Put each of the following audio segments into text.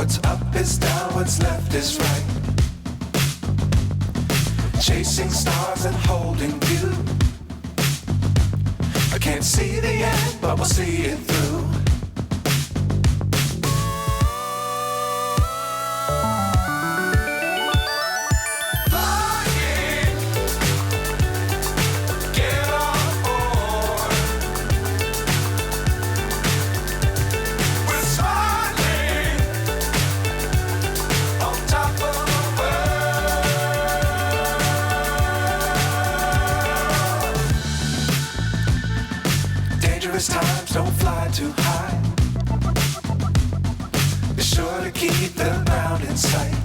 What's up is down, what's left is right. Chasing stars and holding you. I can't see the end, but we'll see it through. Dangerous times, don't fly too high. Be sure to keep the ground in sight.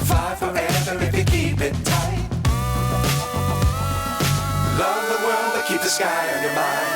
Fly forever if you keep it tight. Love the world, but keep the sky on your mind.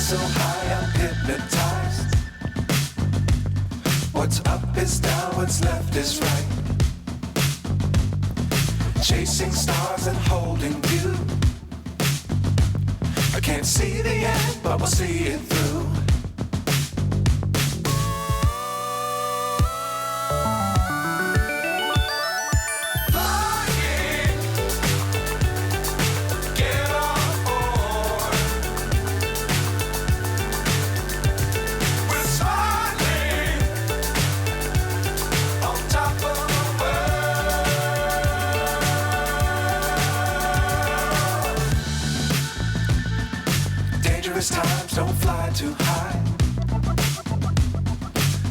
So high I'm hypnotized. What's up is down, what's left is right. Chasing stars and holding you. I can't see the end, but we'll see it through. Dangerous times, don't fly too high.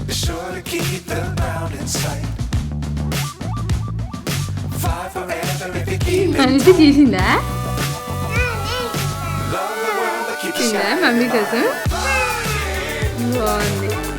Be sure to keep the ground in sight. Fly forever if you keep it mummy tight. తీసిందా Love the world, but keep the తీసిందా sky on mummy your కోసం mind. బాగుంది